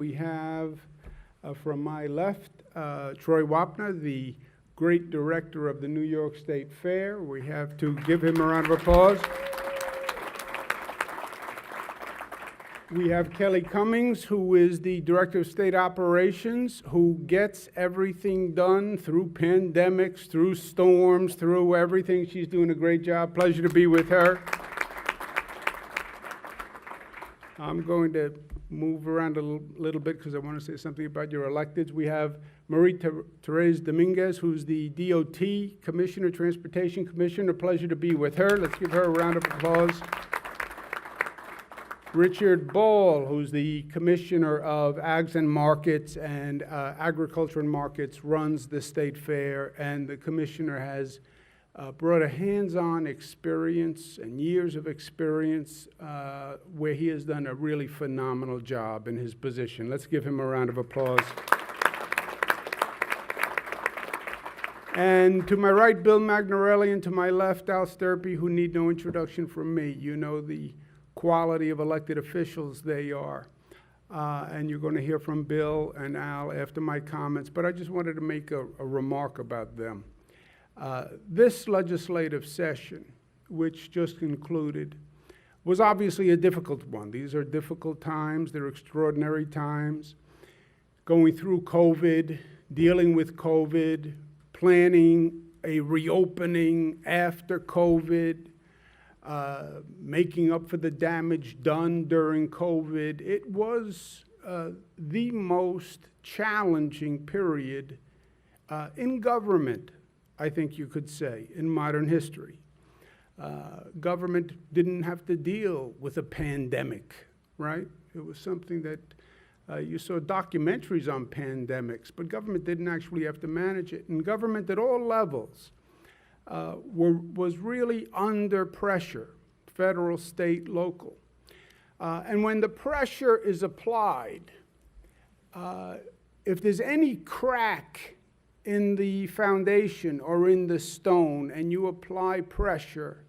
We have from my left, Troy Wapner, the great director of the New York State Fair. We have to give him a round of applause. We have Kelly Cummings, who is the Director of State Operations, who gets everything done through pandemics, through storms, through everything. She's doing a great job. Pleasure to be with her. I'm going to move around a little bit because I want to say something about your electeds. We have Marie-Therese Dominguez, who's the DOT Commissioner, Transportation Commissioner. Pleasure to be with her. Let's give her a round of applause. Richard Ball, who's the Commissioner of Ags and Markets and Agriculture and Markets, runs the State Fair, and the Commissioner has brought a hands-on experience and years of experience where he has done a really phenomenal job in his position. Let's give him a round of applause. And to my right, Bill Magnarelli, and to my left, Al Sturpey, who need no introduction from me. You know the quality of elected officials they are. And you're going to hear from Bill and Al after my comments, but I just wanted to make a remark about them. This legislative session, which just concluded, was obviously a difficult one. These are difficult times. They're extraordinary times. Going through COVID, dealing with COVID, planning a reopening after COVID, making up for the damage done during COVID. It was the most challenging period in government, I think you could say, in modern history. Government didn't have to deal with a pandemic, right? It was something that you saw documentaries on pandemics, but government didn't actually have to manage it. And government at all levels was really under pressure, federal, state, local. And when the pressure is applied, if there's any crack in the foundation or in the stone and you apply pressure,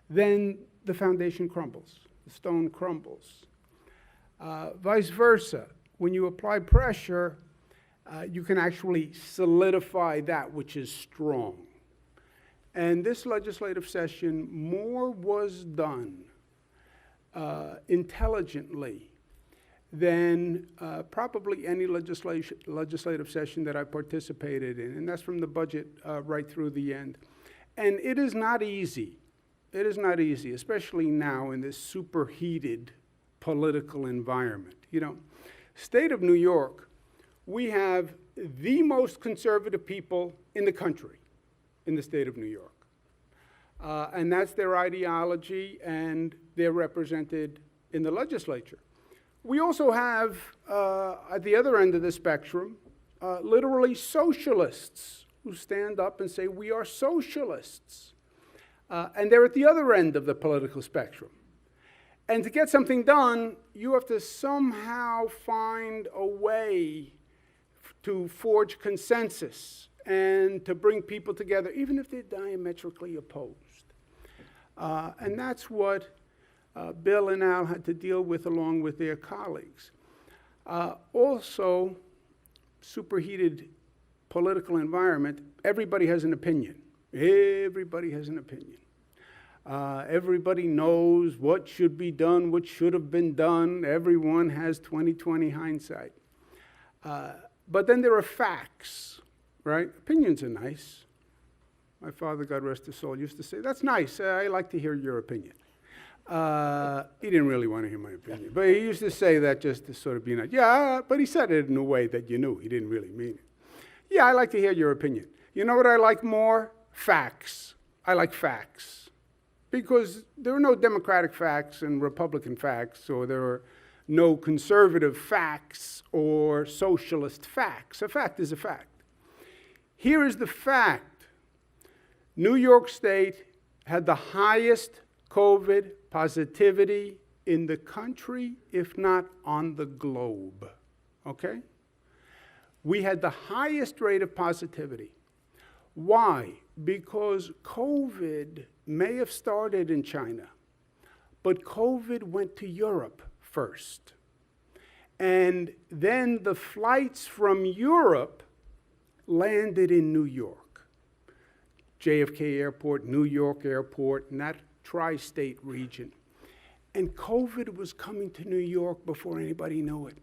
then the foundation crumbles, the stone crumbles. Vice versa, when you apply pressure, you can actually solidify that which is strong. And this legislative session, more was done intelligently than probably any legislative session that I participated in, and that's from the budget right through the end. And it is not easy. It is not easy, especially now in this superheated political environment. You know, state of New York, we have the most conservative people in the country, in the state of New York. And that's their ideology, and they're represented in the legislature. We also have, at the other end of the spectrum, literally socialists who stand up and say, we are socialists. And they're at the other end of the political spectrum. And to get something done, you have to somehow find a way to forge consensus and to bring people together, even if they're diametrically opposed. And that's what Bill and Al had to deal with along with their colleagues. Also, superheated political environment, everybody has an opinion. Everybody has an opinion. Everybody knows what should be done, what should have been done. Everyone has 20/20 hindsight. But then there are facts, right? Opinions are nice. My father, God rest his soul, used to say, that's nice, I like to hear your opinion. He didn't really want to hear my opinion, but he used to say that just to sort of be nice. Yeah, but he said it in a way that you knew he didn't really mean it. Yeah, I like to hear your opinion. You know what I like more? Facts. I like facts. Because there are no Democratic facts and Republican facts, or there are no conservative facts or socialist facts. A fact is a fact. Here is the fact. New York State had the highest COVID positivity in the country, if not on the globe, okay? We had the highest rate of positivity. Why? Because COVID may have started in China, but COVID went to Europe first. And then the flights from Europe landed in New York. JFK Airport, New York Airport, and that tri-state region. And COVID was coming to New York before anybody knew it.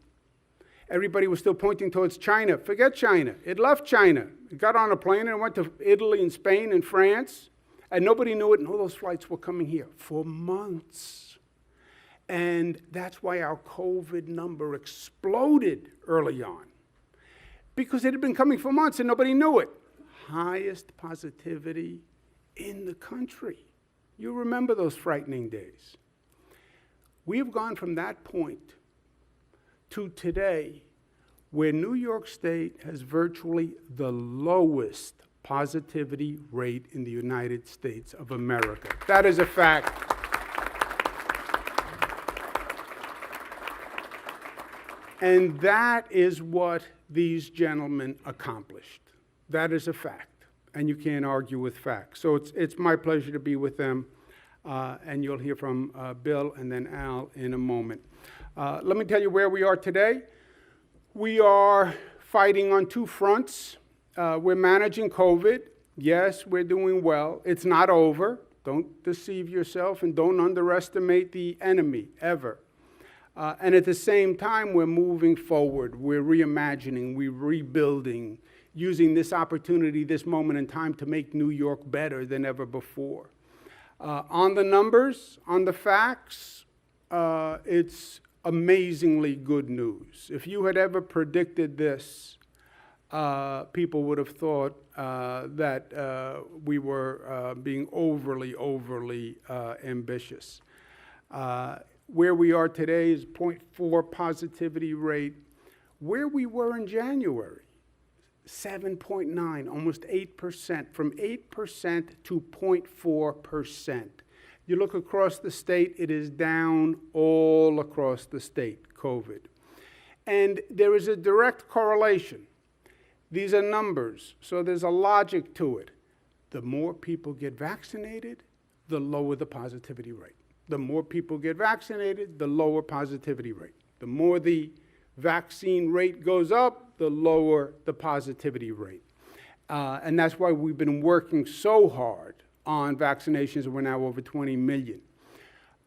Everybody was still pointing towards China. Forget China. It left China. It got on a plane and went to Italy and Spain and France, and nobody knew it, and all those flights were coming here for months. And that's why our COVID number exploded early on, because it had been coming for months and nobody knew it. Highest positivity in the country. You remember those frightening days. We have gone from that point to today, where New York State has virtually the lowest positivity rate in the United States of America. That is a fact. And that is what these gentlemen accomplished. That is a fact, and you can't argue with facts. So it's my pleasure to be with them, and you'll hear from Bill and then Al in a moment. Let me tell you where we are today. We are fighting on two fronts. We're managing COVID. Yes, we're doing well. It's not over. Don't deceive yourself, and don't underestimate the enemy, ever. And at the same time, we're moving forward. We're reimagining, we're rebuilding, using this opportunity, this moment in time, to make New York better than ever before. On the numbers, on the facts, it's amazingly good news. If you had ever predicted this, people would have thought that we were being overly ambitious. Where we are today is 0.4 positivity rate. Where we were in January, 7.9, almost 8%, from 8% to 0.4%. You look across the state, it is down all across the state, COVID. And there is a direct correlation. These are numbers, so there's a logic to it. The more people get vaccinated, the lower the positivity rate. The more people get vaccinated, the lower positivity rate. The more the vaccine rate goes up, the lower the positivity rate. And that's why we've been working so hard on vaccinations, and we're now over 20 million.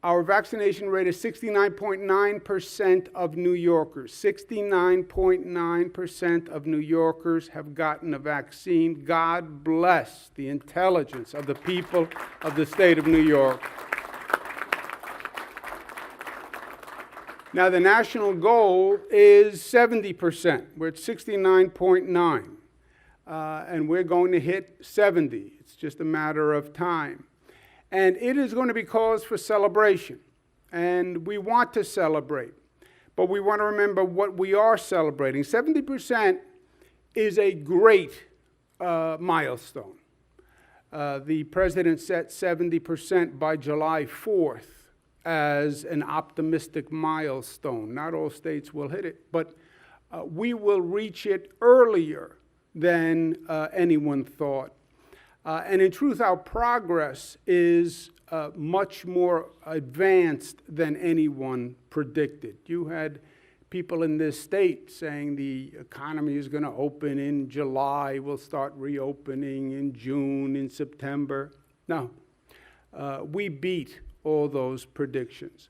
Our vaccination rate is 69.9% of New Yorkers. 69.9% of New Yorkers have gotten a vaccine. God bless the intelligence of the people of the state of New York. Now, the national goal is 70%. We're at 69.9, and we're going to hit 70. It's just a matter of time. And it is going to be cause for celebration, and we want to celebrate, but we want to remember what we are celebrating. 70% is a great milestone. The president set 70% by July 4th. As an optimistic milestone. Not all states will hit it, but we will reach it earlier than anyone thought. And in truth, our progress is much more advanced than anyone predicted. You had people in this state saying the economy is going to open in July, we'll start reopening in June, in September. No, we beat all those predictions.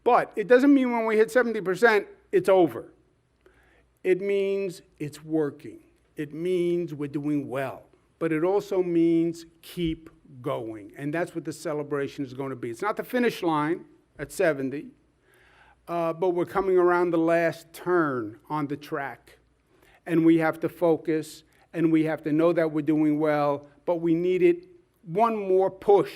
But it doesn't mean when we hit 70%, it's over. It means it's working. It means we're doing well. But it also means keep going. And that's what the celebration is going to be. It's not the finish line at 70, but we're coming around the last turn on the track. And we have to focus, and we have to know that we're doing well, but we needed one more push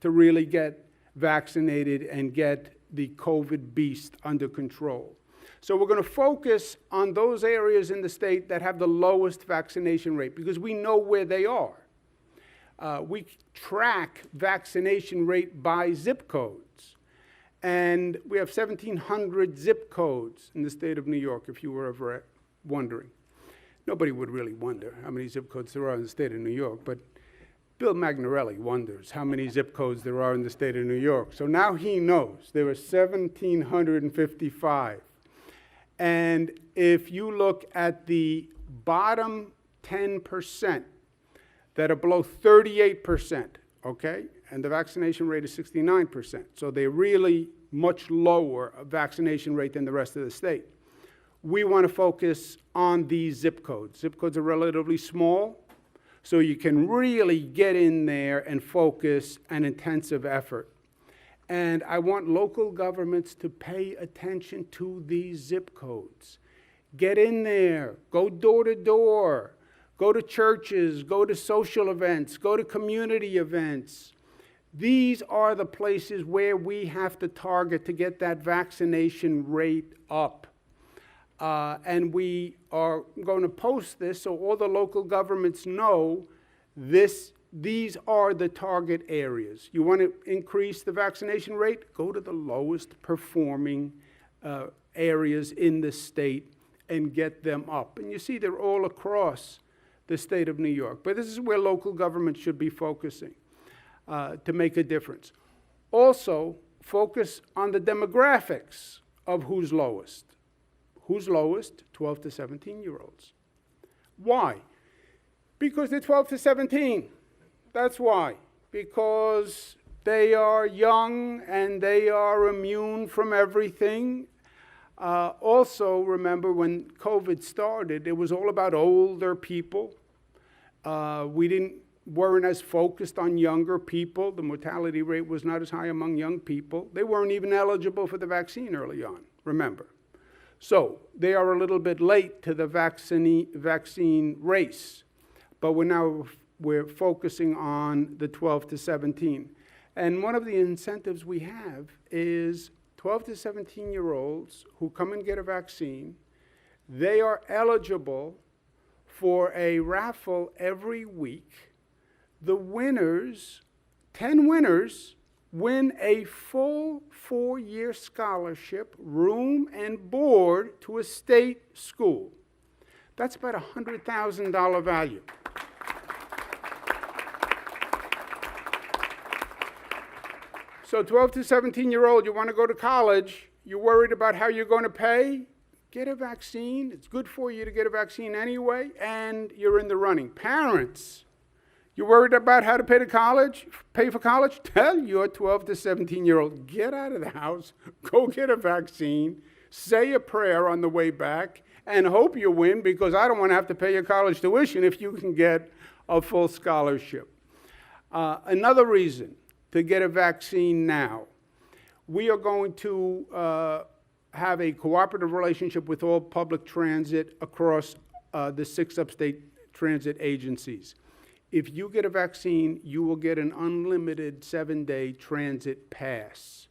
to really get vaccinated and get the COVID beast under control. So we're going to focus on those areas in the state that have the lowest vaccination rate, because we know where they are. We track vaccination rate by zip codes, and we have 1,700 zip codes in the state of New York, if you were ever wondering. Nobody would really wonder how many zip codes there are in the state of New York, but Bill Magnarelli wonders how many zip codes there are in the state of New York. So now he knows there are 1,755. And if you look at the bottom 10% that are below 38%, okay, and the vaccination rate is 69%, so they're really much lower vaccination rate than the rest of the state. We want to focus on these zip codes. Zip codes are relatively small, so you can really get in there and focus an intensive effort. And I want local governments to pay attention to these zip codes. Get in there, go door to door, go to churches, go to social events, go to community events. These are the places where we have to target to get that vaccination rate up. And we are going to post this so all the local governments know these are the target areas. You want to increase the vaccination rate? Go to the lowest performing areas in the state and get them up. And you see they're all across the state of New York. But this is where local government should be focusing to make a difference. Also, focus on the demographics of who's lowest. Who's lowest? 12 to 17-year-olds. Why? Because they're 12 to 17. That's why. Because they are young and they are immune from everything. Also, remember when COVID started, it was all about older people. We weren't as focused on younger people. The mortality rate was not as high among young people. They weren't even eligible for the vaccine early on, remember. So they are a little bit late to the vaccine race, but we're focusing on the 12 to 17. And one of the incentives we have is 12 to 17-year-olds who come and get a vaccine. They are eligible for a raffle every week. The winners, 10 winners, win a full 4-year scholarship, room and board to a state school. That's about $100,000 value. So 12 to 17-year-old, you want to go to college, you're worried about how you're going to pay? Get a vaccine. It's good for you to get a vaccine anyway, and you're in the running. Parents, you're worried about how to pay for college? Tell your 12 to 17-year-old, get out of the house, go get a vaccine, say a prayer on the way back, and hope you win, because I don't want to have to pay your college tuition if you can get a full scholarship. Another reason to get a vaccine now, we are going to have a cooperative relationship with all public transit across the 6 upstate transit agencies. If you get a vaccine, you will get an unlimited 7-day transit pass.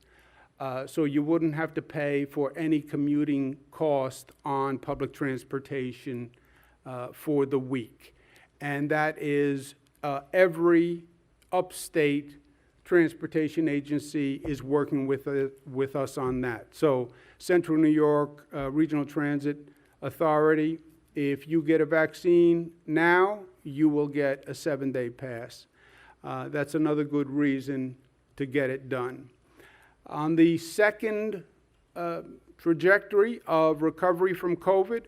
So you wouldn't have to pay for any commuting cost on public transportation for the week. And that is every upstate transportation agency is working with us on that. So Central New York Regional Transit Authority, if you get a vaccine now, you will get a 7-day pass. That's another good reason to get it done. On the second trajectory of recovery from COVID,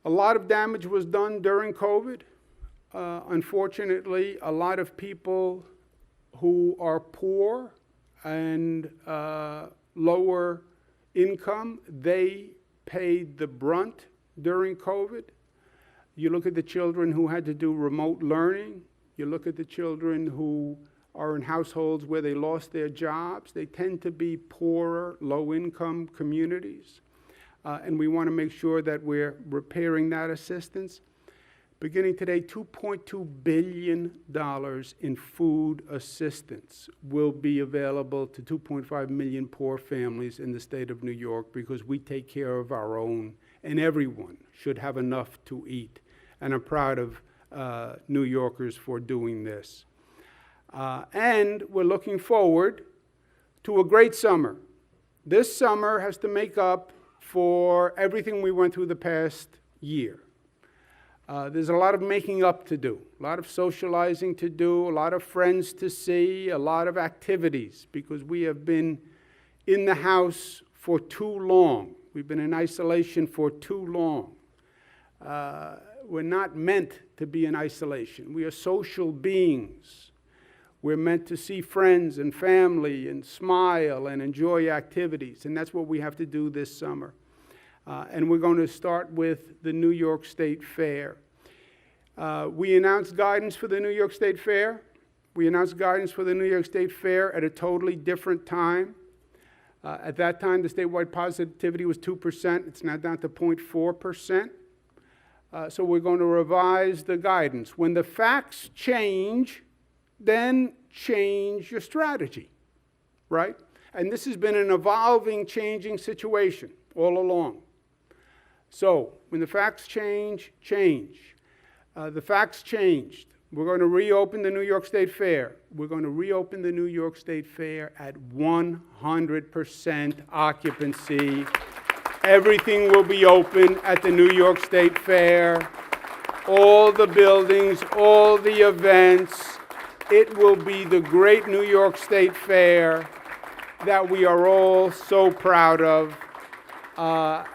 a lot of damage was done during COVID. Unfortunately, a lot of people who are poor and lower income, they paid the brunt during COVID. You look at the children who had to do remote learning. You look at the children who are in households where they lost their jobs. They tend to be poorer, low-income communities. And we want to make sure that we're repairing that assistance. Beginning today, $2.2 billion in food assistance will be available to 2.5 million poor families in the state of New York, because we take care of our own, and everyone should have enough to eat. And I'm proud of New Yorkers for doing this. And we're looking forward to a great summer. This summer has to make up for everything we went through the past year. There's a lot of making up to do, a lot of socializing to do, a lot of friends to see, a lot of activities, because we have been in the house for too long. We've been in isolation for too long. We're not meant to be in isolation. We are social beings. We're meant to see friends and family and smile and enjoy activities, and that's what we have to do this summer. And we're going to start with the New York State Fair. We announced guidance for the New York State Fair. We announced guidance for the New York State Fair at a totally different time. At that time, the statewide positivity was 2%. It's now down to 0.4%. So we're going to revise the guidance. When the facts change, then change your strategy, right? And this has been an evolving, changing situation all along. So when the facts change, change. The facts changed. We're going to reopen the New York State Fair. We're going to reopen the New York State Fair at 100% occupancy. Everything will be open at the New York State Fair. All the buildings, all the events. It will be the great New York State Fair that we are all so proud of. I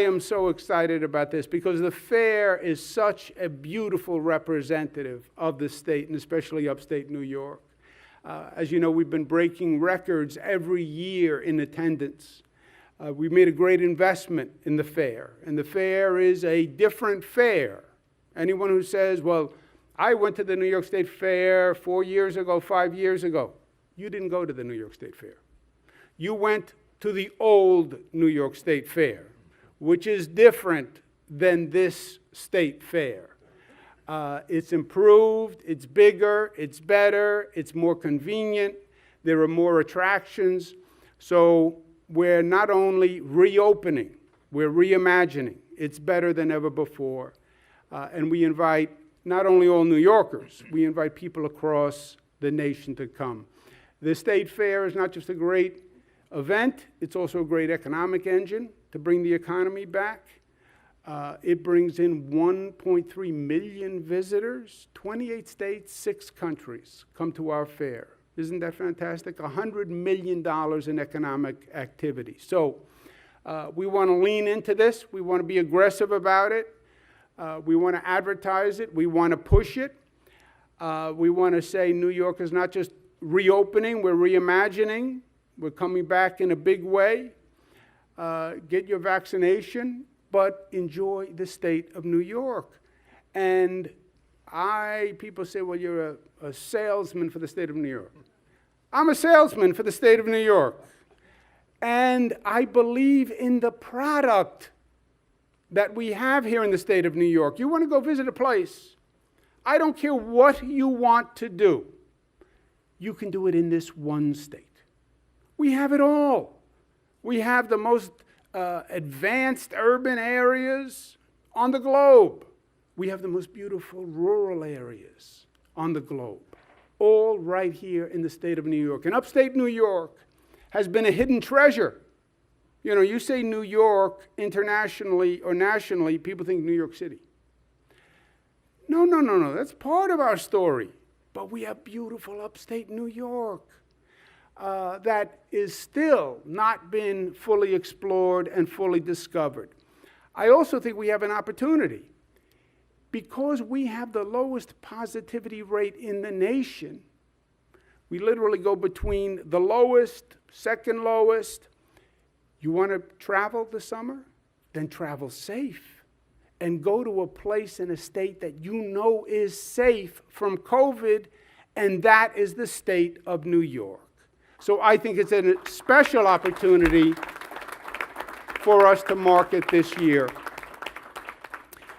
am so excited about this because the fair is such a beautiful representative of the state, and especially upstate New York. As you know, we've been breaking records every year in attendance. We made a great investment in the fair, and the fair is a different fair. Anyone who says, well, I went to the New York State Fair 4 years ago, 5 years ago, you didn't go to the New York State Fair. You went to the old New York State Fair, which is different than this state fair. It's improved, it's bigger, it's better, it's more convenient, there are more attractions. So we're not only reopening, we're reimagining. It's better than ever before. And we invite not only all New Yorkers, we invite people across the nation to come. The state fair is not just a great event, it's also a great economic engine to bring the economy back. It brings in 1.3 million visitors, 28 states, 6 countries come to our fair. Isn't that fantastic? $100 million in economic activity. So we want to lean into this. We want to be aggressive about it. We want to advertise it. We want to push it. We want to say New York is not just reopening, we're reimagining. We're coming back in a big way. Get your vaccination, but enjoy the state of New York. And people say, well, you're a salesman for the state of New York. I'm a salesman for the state of New York. And I believe in the product that we have here in the state of New York. You want to go visit a place, I don't care what you want to do. You can do it in this one state. We have it all. We have the most advanced urban areas on the globe. We have the most beautiful rural areas on the globe, all right here in the state of New York. And upstate New York has been a hidden treasure. You know, you say New York internationally or nationally, people think New York City. No. That's part of our story. But we have beautiful upstate New York. That is still not been fully explored and fully discovered. I also think we have an opportunity. Because we have the lowest positivity rate in the nation, we literally go between the lowest, second lowest. You want to travel this summer? Then travel safe. And go to a place in a state that you know is safe from COVID, and that is the state of New York. So I think it's a special opportunity for us to market this year.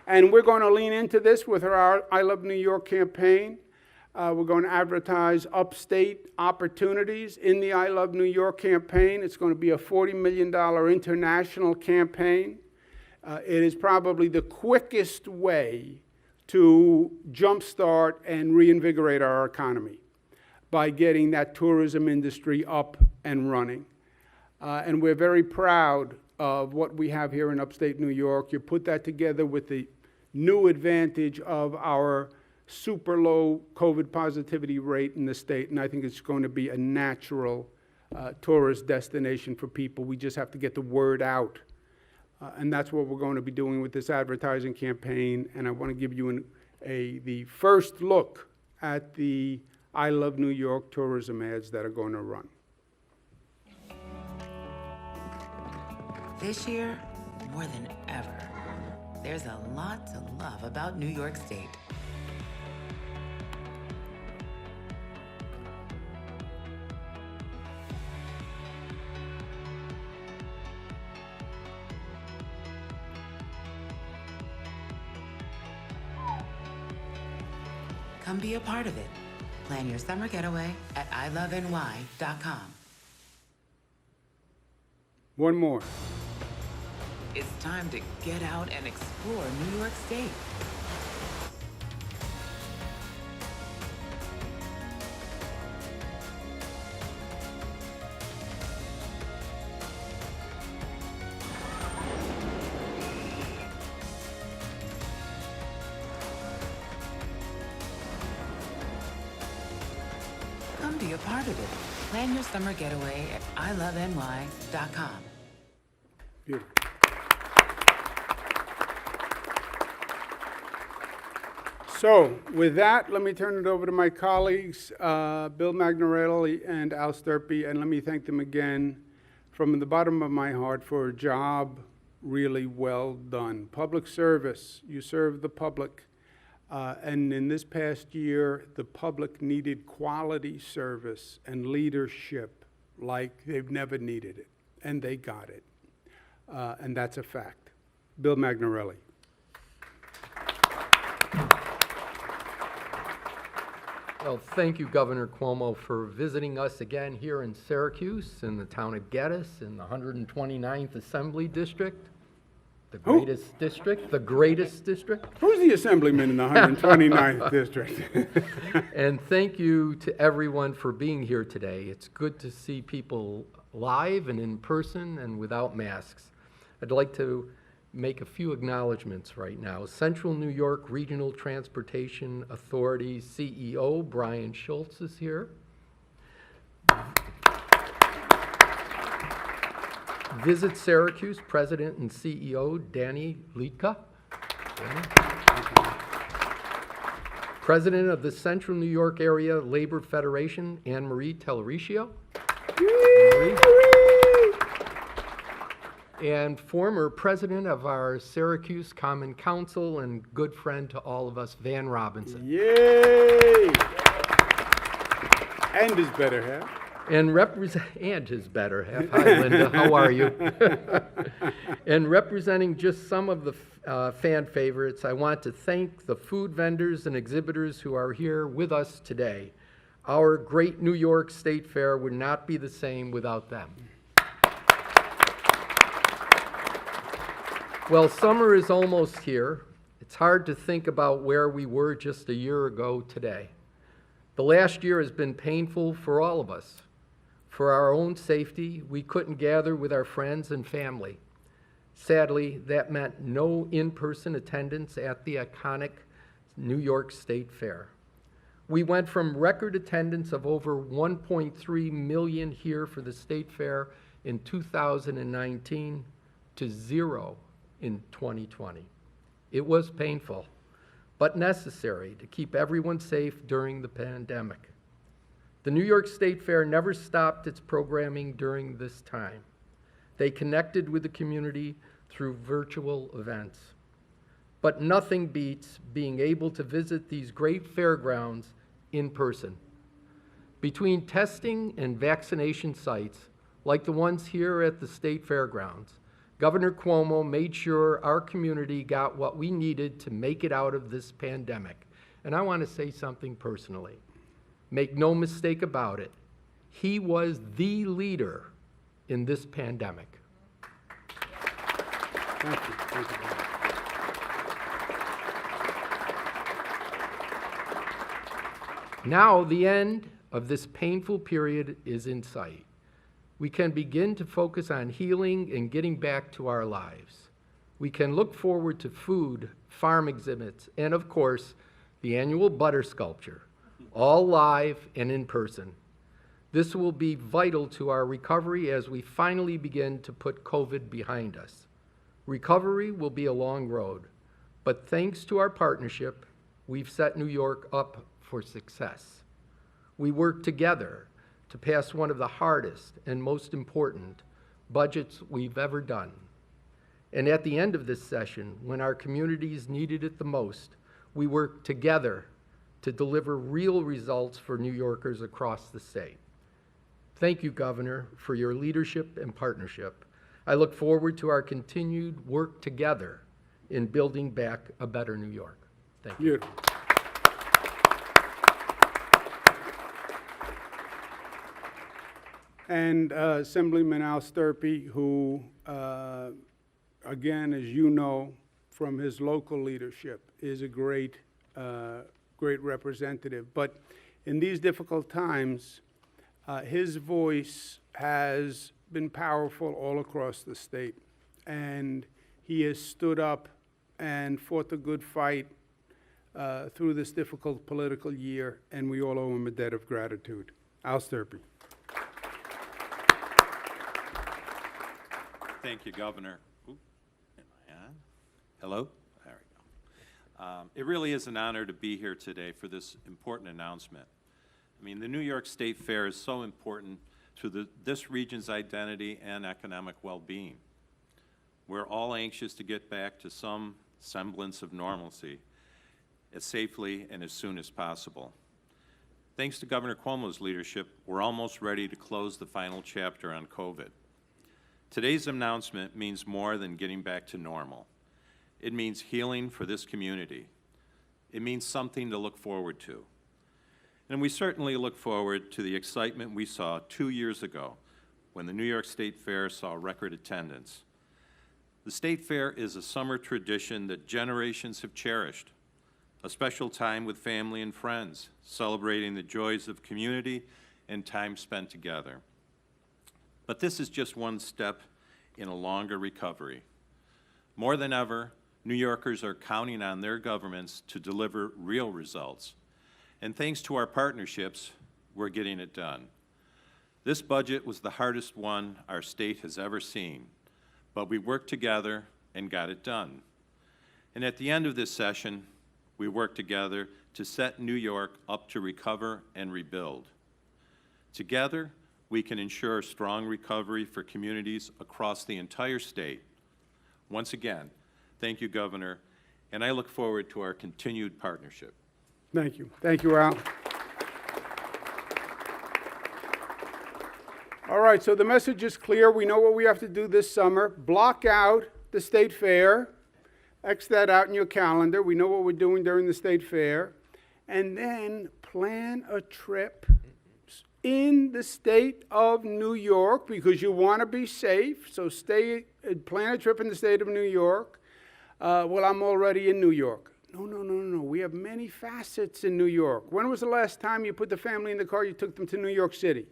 And we're going to lean into this with our I Love New York campaign. We're going to advertise upstate opportunities in the I Love New York campaign. It's going to be a $40 million international campaign. It is probably the quickest way to jumpstart and reinvigorate our economy by getting that tourism industry up and running. And we're very proud of what we have here in upstate New York. You put that together with the new advantage of our super low COVID positivity rate in the state, and I think it's going to be a natural tourist destination for people. We just have to get the word out. And that's what we're going to be doing with this advertising campaign. And I want to give you the first look at the I Love New York tourism ads that are going to run. This year, more than ever, there's a lot to love about New York State. Come be a part of it. Plan your summer getaway at iloveny.com. One more. It's time to get out and explore New York State. Come be a part of it. Plan your summer getaway at iloveny.com. Beautiful. So with that, let me turn it over to my colleagues, Bill Magnarelli and Al Sturpey, and let me thank them again from the bottom of my heart for a job really well done. Public service, you serve the public, and in this past year, the public needed quality service and leadership like they've never needed it, and they got it, and that's a fact. Bill Magnarelli. Well, thank you, Governor Cuomo, for visiting us again here in Syracuse, in the town of Geddes, in the 129th Assembly District, the greatest district, the greatest district. Who's the assemblyman in the 129th district? And thank you to everyone for being here today. It's good to see people live and in person and without masks. I'd like to make a few acknowledgments right now. Central New York Regional Transportation Authority CEO Brian Schultz is here. Visit Syracuse President and CEO Danny Liedtke. President of the Central New York Area Labor Federation, Anne Marie Tellericio. And former president of our Syracuse Common Council and good friend to all of us, Van Robinson. Yay! And his better half. And his better half. Hi, Linda. How are you? And representing just some of the fan favorites, I want to thank the food vendors and exhibitors who are here with us today. Our great New York State Fair would not be the same without them. Well, summer is almost here. It's hard to think about where we were just a year ago today. The last year has been painful for all of us. For our own safety, we couldn't gather with our friends and family. Sadly, that meant no in-person attendance at the iconic New York State Fair. We went from record attendance of over 1.3 million here for the State Fair in 2019 to 0 in 2020. It was painful, but necessary to keep everyone safe during the pandemic. The New York State Fair never stopped its programming during this time. They connected with the community through virtual events. But nothing beats being able to visit these great fairgrounds in person. Between testing and vaccination sites, like the ones here at the State Fairgrounds, Governor Cuomo made sure our community got what we needed to make it out of this pandemic. And I want to say something personally. Make no mistake about it, he was the leader in this pandemic. Thank you. Thank you. Now the end of this painful period is in sight. We can begin to focus on healing and getting back to our lives. We can look forward to food, farm exhibits, and of course, the annual butter sculpture, all live and in person. This will be vital to our recovery as we finally begin to put COVID behind us. Recovery will be a long road, but thanks to our partnership, we've set New York up for success. We worked together to pass one of the hardest and most important budgets we've ever done. And at the end of this session, when our communities needed it the most, we worked together to deliver real results for New Yorkers across the state. Thank you, Governor, for your leadership and partnership. I look forward to our continued work together in building back a better New York. Thank you. Beautiful. And Assemblyman Al Sturpey, who, again, as you know, from his local leadership, is a great representative. But in these difficult times, his voice has been powerful all across the state. And he has stood up and fought the good fight through this difficult political year, and we all owe him a debt of gratitude. Al Sturpey. Thank you, Governor. Ooh, am I on? Hello? There we go. It really is an honor to be here today for this important announcement. I mean, the New York State Fair is so important to this region's identity and economic well-being. We're all anxious to get back to some semblance of normalcy as safely and as soon as possible. Thanks to Governor Cuomo's leadership, we're almost ready to close the final chapter on COVID. Today's announcement means more than getting back to normal. It means healing for this community. It means something to look forward to. And we certainly look forward to the excitement we saw 2 years ago when the New York State Fair saw record attendance. The State Fair is a summer tradition that generations have cherished, a special time with family and friends, celebrating the joys of community and time spent together. But this is just one step in a longer recovery. More than ever, New Yorkers are counting on their governments to deliver real results. And thanks to our partnerships, we're getting it done. This budget was the hardest one our state has ever seen, but we worked together and got it done. And at the end of this session, we worked together to set New York up to recover and rebuild. Together, we can ensure strong recovery for communities across the entire state. Once again, thank you, Governor, and I look forward to our continued partnership. Thank you. Thank you, Al. All right, so the message is clear. We know what we have to do this summer. Block out the State Fair. X that out in your calendar. We know what we're doing during the State Fair. And then plan a trip in the state of New York because you want to be safe. So plan a trip in the state of New York. Well, I'm already in New York. No. We have many facets in New York. When was the last time you put the family in the car, you took them to New York City?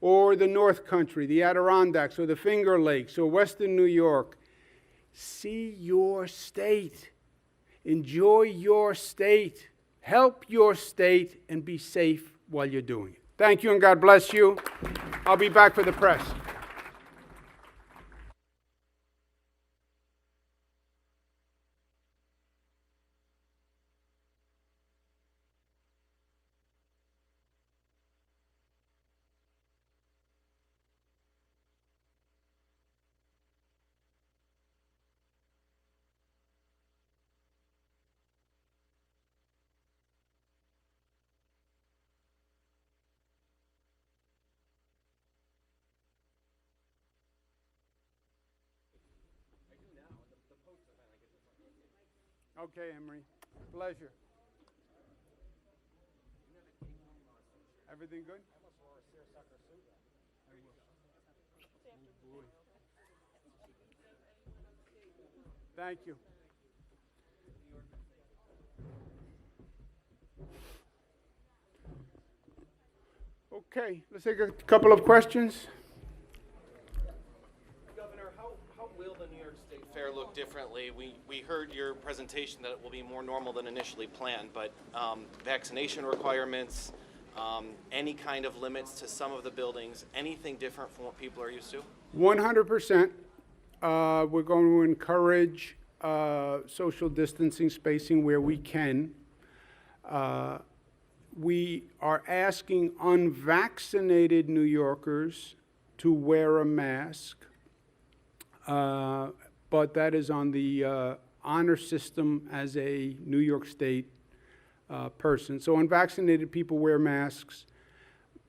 Or the North Country, the Adirondacks, or the Finger Lakes, or Western New York? See your state. Enjoy your state. Help your state and be safe while you're doing it. Thank you and God bless you. I'll be back for the press. Okay, Emery. Pleasure. Everything good? Thank you. Okay, let's take a couple of questions. Governor, how will the New York State Fair look differently? We heard your presentation that it will be more normal than initially planned, but vaccination requirements, any kind of limits to some of the buildings, anything different from what people are used to? 100%. We're going to encourage social distancing, spacing where we can. We are asking unvaccinated New Yorkers to wear a mask, but that is on the honor system as a New York State person. So unvaccinated people wear masks,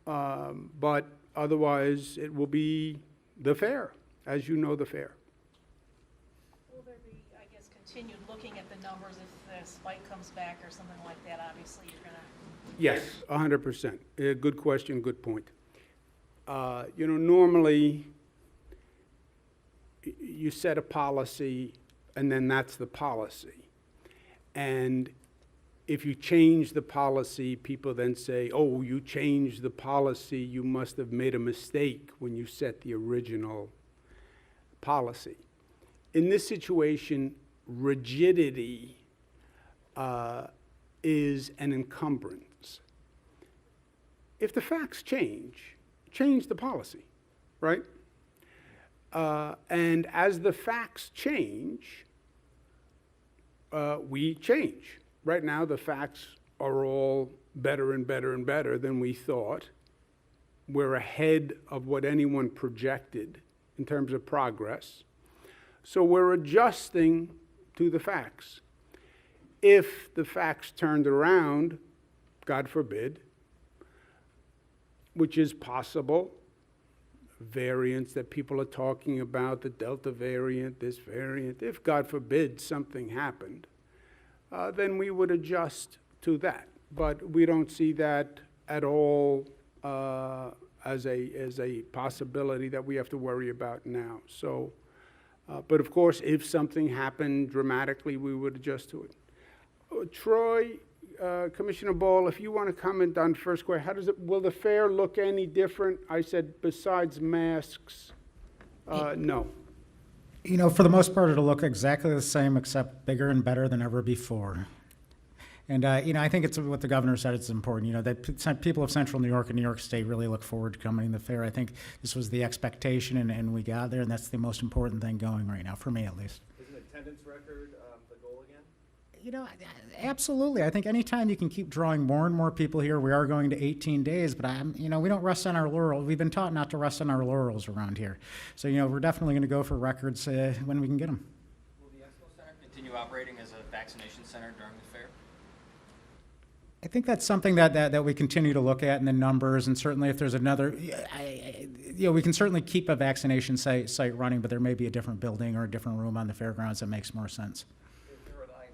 but otherwise it will be the fair, as you know, the fair. Will there be, I guess, continued looking at the numbers if the spike comes back or something like that? Obviously, you're going to... Yes, 100%. Good question, good point. Normally, you set a policy, and then that's the policy. And if you change the policy, people then say, oh, you changed the policy, you must have made a mistake when you set the original policy. In this situation, rigidity is an encumbrance. If the facts change the policy, right? And as the facts change, we change. Right now, the facts are all better and better and better than we thought. We're ahead of what anyone projected in terms of progress. So we're adjusting to the facts. If the facts turned around, God forbid, which is possible, variants that people are talking about, the Delta variant, this variant, if God forbid something happened, then we would adjust to that. But we don't see that at all as a possibility that we have to worry about now. So, but of course, if something happened dramatically, we would adjust to it. Troy, Commissioner Ball, if you want to comment on first question, how does it, will the fair look any different? I said besides masks, no. For the most part, it'll look exactly the same, except bigger and better than ever before. And, I think it's what the governor said, it's important, that people of Central New York and New York State really look forward to coming to the fair. I think this was the expectation, and we got there, and that's the most important thing going right now, for me at least. Is an attendance record the goal again? Absolutely. I think anytime you can keep drawing more and more people here, we are going to 18 days, but we don't rest on our laurels. We've been taught not to rest on our laurels around here. So, we're definitely going to go for records when we can get them. Will the Expo Center continue operating as a vaccination center during the fair? I think that's something that we continue to look at in the numbers, and certainly if there's another, we can certainly keep a vaccination site running, but there may be a different building or a different room on the fairgrounds that makes more sense.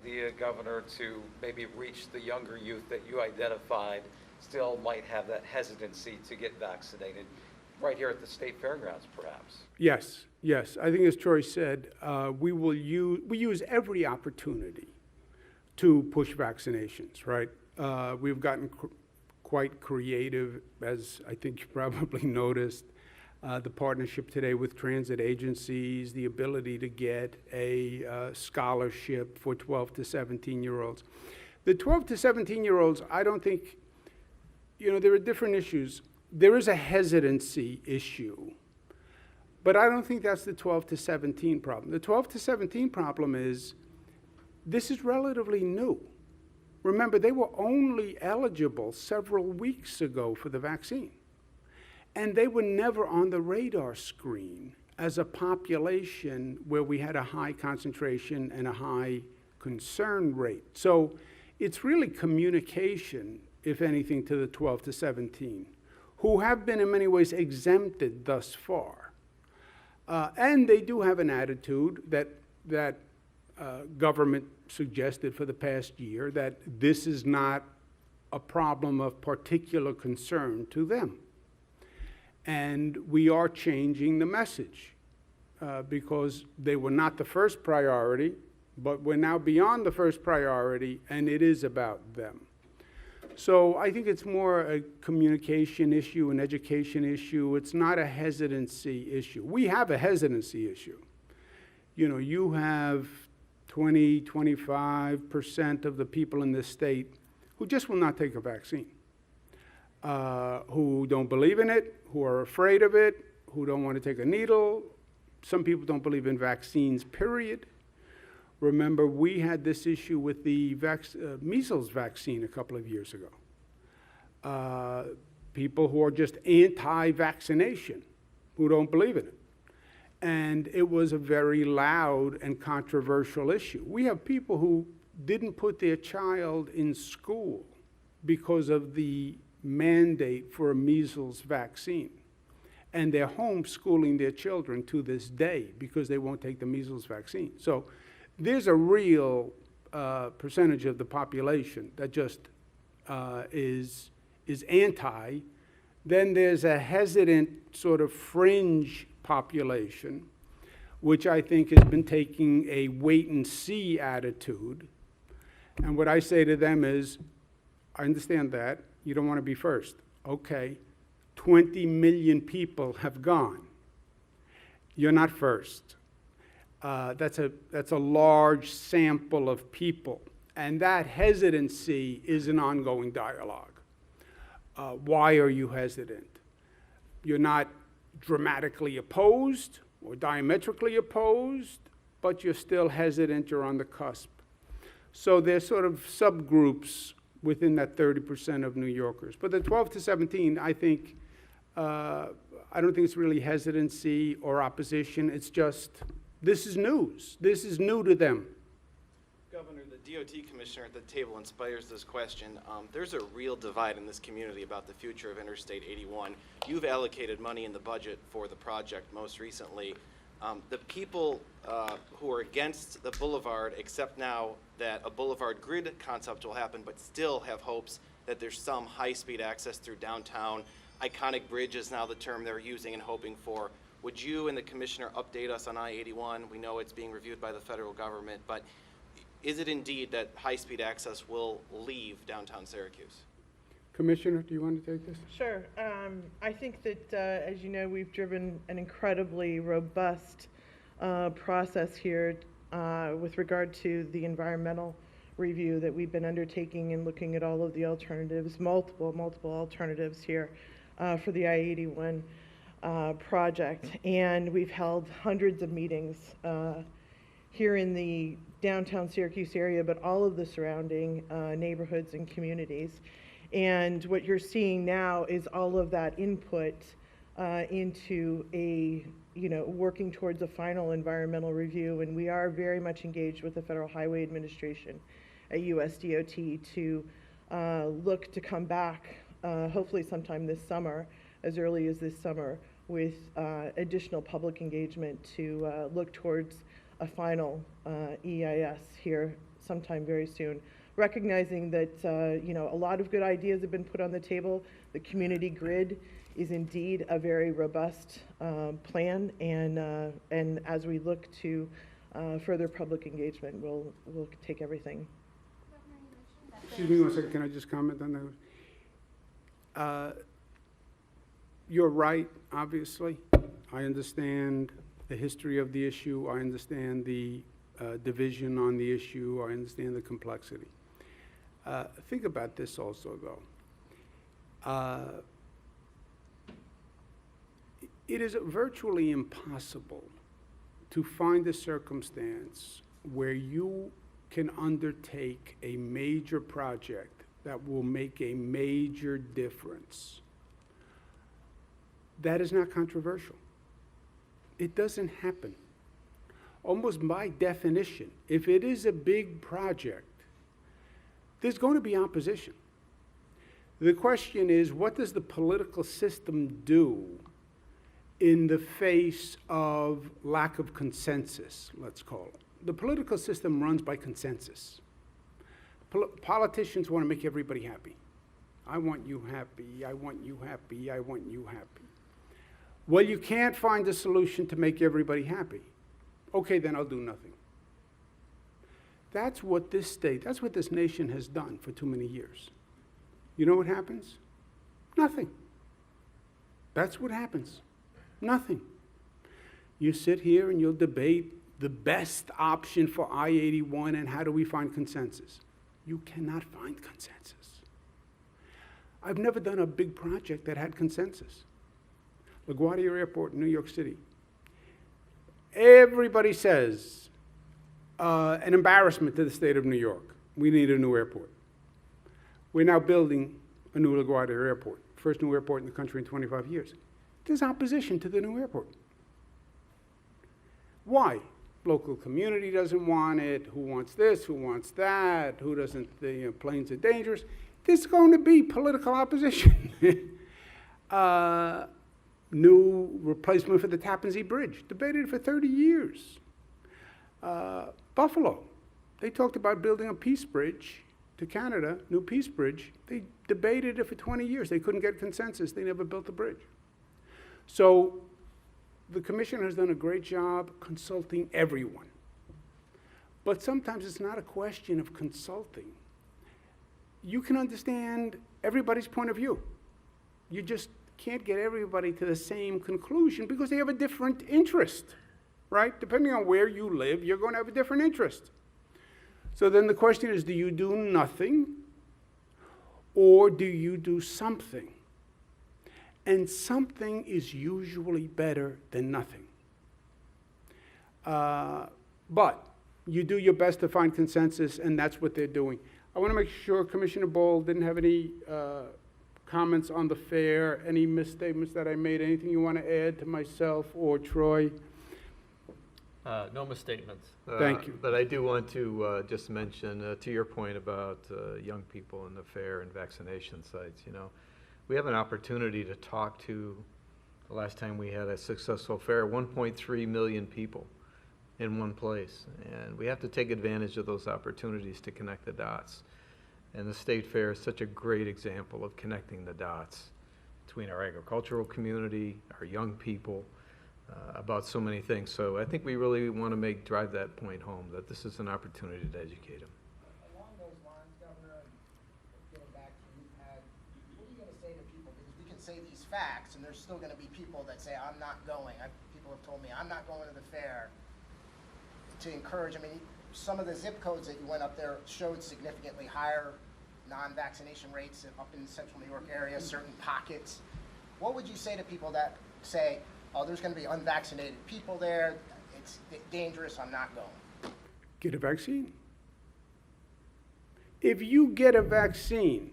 The governor to maybe reach the younger youth that you identified still might have that hesitancy to get vaccinated right here at the state fairgrounds, perhaps? Yes. I think as Troy said, we use every opportunity to push vaccinations, right? We've gotten quite creative, as I think you probably noticed. The partnership today with transit agencies, the ability to get a scholarship for 12 to 17-year-olds. The 12 to 17-year-olds, I don't think, there are different issues. There is a hesitancy issue, but I don't think that's the 12 to 17 problem. The 12 to 17 problem is, this is relatively new. Remember, they were only eligible several weeks ago for the vaccine. And they were never on the radar screen as a population where we had a high concentration and a high concern rate. So it's really communication, if anything, to the 12 to 17, who have been in many ways exempted thus far. And they do have an attitude that government suggested for the past year, that this is not a problem of particular concern to them. And we are changing the message because they were not the first priority, but we're now beyond the first priority, and it is about them. So I think it's more a communication issue, an education issue. It's not a hesitancy issue. We have a hesitancy issue. You have 20, 25% of the people in this state who just will not take a vaccine. who don't believe in it, who are afraid of it, who don't want to take a needle. Some people don't believe in vaccines, period. Remember, we had this issue with the measles vaccine a couple of years ago. People who are just anti-vaccination, who don't believe in it. And it was a very loud and controversial issue. We have people who didn't put their child in school because of the mandate for a measles vaccine. And they're homeschooling their children to this day because they won't take the measles vaccine. So there's a real percentage of the population that just is anti. Then there's a hesitant sort of fringe population, which I think has been taking a wait-and-see attitude. And what I say to them is, I understand that. You don't want to be first. Okay. 20 million people have gone. You're not first. That's a large sample of people. And that hesitancy is an ongoing dialogue. Why are you hesitant? You're not dramatically opposed or diametrically opposed, but you're still hesitant, you're on the cusp. So there's sort of subgroups within that 30% of New Yorkers. But the 12 to 17, I think, I don't think it's really hesitancy or opposition. It's just, this is news. This is new to them. Governor, the DOT commissioner at the table inspires this question. There's a real divide in this community about the future of Interstate 81. You've allocated money in the budget for the project most recently. The people who are against the boulevard accept now that a boulevard grid concept will happen, but still have hopes that there's some high-speed access through downtown. Iconic bridge is now the term they're using and hoping for. Would you and the commissioner update us on I-81? We know it's being reviewed by the federal government, but is it indeed that high-speed access will leave downtown Syracuse? Commissioner, do you want to take this? Sure. I think that, as you know, we've driven an incredibly robust process here with regard to the environmental review that we've been undertaking and looking at all of the alternatives, multiple alternatives here for the I-81 project. And we've held hundreds of meetings here in the downtown Syracuse area, but all of the surrounding neighborhoods and communities. And what you're seeing now is all of that input into a, working towards a final environmental review. And we are very much engaged with the Federal Highway Administration at USDOT to look to come back, hopefully sometime this summer, as early as this summer, with additional public engagement to look towards a final EIS here sometime very soon. Recognizing that a lot of good ideas have been put on the table. The community grid is indeed a very robust plan, and as we look to further public engagement, we'll take everything. Excuse me 1 second, can I just comment on that? You're right, obviously. I understand the history of the issue. I understand the division on the issue. I understand the complexity. Think about this also, though. It is virtually impossible to find a circumstance where you can undertake a major project that will make a major difference. That is not controversial. It doesn't happen. Almost by definition, if it is a big project, there's going to be opposition. The question is, what does the political system do in the face of lack of consensus, let's call it? The political system runs by consensus. Politicians want to make everybody happy. I want you happy, I want you happy, I want you happy. Well, you can't find a solution to make everybody happy. Okay, then I'll do nothing. That's what this state, that's what this nation has done for too many years. You know what happens? Nothing. That's what happens. Nothing. You sit here and you'll debate the best option for I-81 and how do we find consensus. You cannot find consensus. I've never done a big project that had consensus. LaGuardia Airport in New York City. Everybody says, an embarrassment to the state of New York. We need a new airport. We're now building a new LaGuardia Airport, first new airport in the country in 25 years. There's opposition to the new airport. Why? Local community doesn't want it. Who wants this? Who wants that? Who doesn't? The planes are dangerous. There's going to be political opposition. New replacement for the Tappan Zee Bridge, debated for 30 years. Buffalo, they talked about building a peace bridge to Canada, new peace bridge. They debated it for 20 years. They couldn't get consensus. They never built the bridge. So the commission has done a great job consulting everyone. But sometimes it's not a question of consulting. You can understand everybody's point of view. You just can't get everybody to the same conclusion because they have a different interest, right? Depending on where you live, you're going to have a different interest. So then the question is, do you do nothing or do you do something? And something is usually better than nothing. But you do your best to find consensus, and that's what they're doing. I want to make sure Commissioner Ball didn't have any comments on the fair, any misstatements that I made, anything you want to add to myself or Troy? No misstatements. Thank you. But I do want to just mention, to your point about young people in the fair and vaccination sites, we have an opportunity to talk to, the last time we had a successful fair, 1.3 million people in one place. And we have to take advantage of those opportunities to connect the dots. And the state fair is such a great example of connecting the dots between our agricultural community, our young people, about so many things. So I think we really want to drive that point home, that this is an opportunity to educate them. Along those lines, Governor, getting back to you, Pat, what are you going to say to people? Because we can say these facts, and there's still going to be people that say, I'm not going. People have told me, I'm not going to the fair. To encourage, some of the zip codes that you went up there showed significantly higher non-vaccination rates up in the central New York area, certain pockets. What would you say to people that say, oh, there's going to be unvaccinated people there, it's dangerous, I'm not going? Get a vaccine. If you get a vaccine,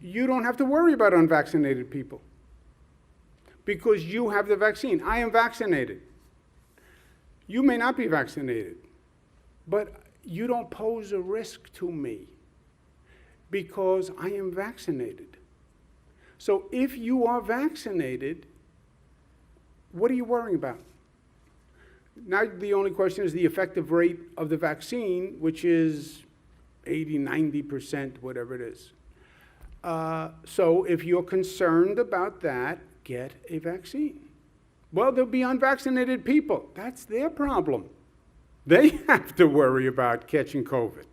you don't have to worry about unvaccinated people because you have the vaccine. I am vaccinated. You may not be vaccinated, but you don't pose a risk to me because I am vaccinated. So if you are vaccinated, what are you worrying about? Now the only question is the effective rate of the vaccine, which is 80, 90%, whatever it is. So if you're concerned about that, get a vaccine. Well, there'll be unvaccinated people. That's their problem. They have to worry about catching COVID,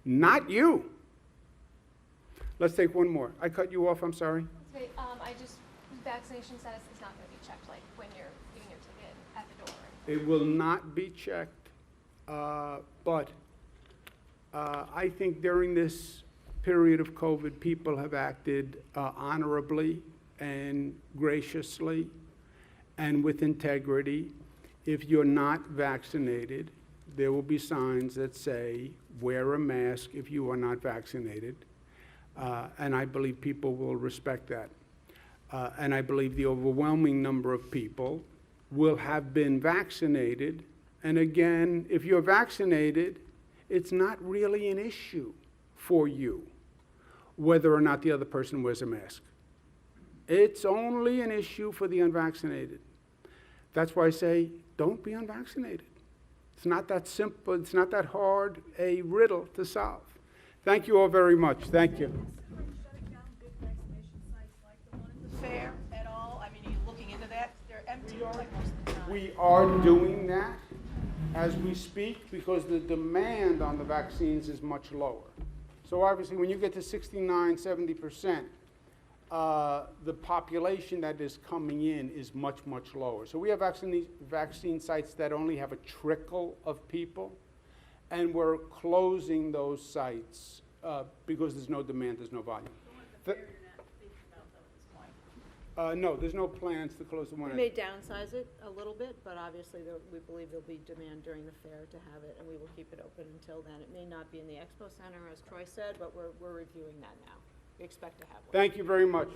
not you. Let's take one more. I cut you off, I'm sorry. Vaccination status is not going to be checked like when you're getting your ticket at the door. It will not be checked, but I think during this period of COVID, people have acted honorably and graciously and with integrity. If you're not vaccinated, there will be signs that say, wear a mask if you are not vaccinated. And I believe people will respect that. And I believe the overwhelming number of people will have been vaccinated. And again, if you're vaccinated, it's not really an issue for you whether or not the other person wears a mask. It's only an issue for the unvaccinated. That's why I say, don't be unvaccinated. It's not that simple, it's not that hard a riddle to solve. Thank you all very much. Thank you. Shutting down big vaccination sites like the one at the fair at all? Are you looking into that? They're empty like most of the time. We are doing that as we speak because the demand on the vaccines is much lower. So obviously when you get to 69, 70%, the population that is coming in is much, much lower. So we have vaccine sites that only have a trickle of people, and we're closing those sites because there's no demand, there's no volume. The Th- fair you're not thinking about though at this point? No, there's no plans to close the one. We may downsize it a little bit, but obviously we believe there'll be demand during the fair to have it, and we will keep it open until then. It may not be in the expo center, as Troy said, but we're reviewing that now. We expect to have one. Thank you very much.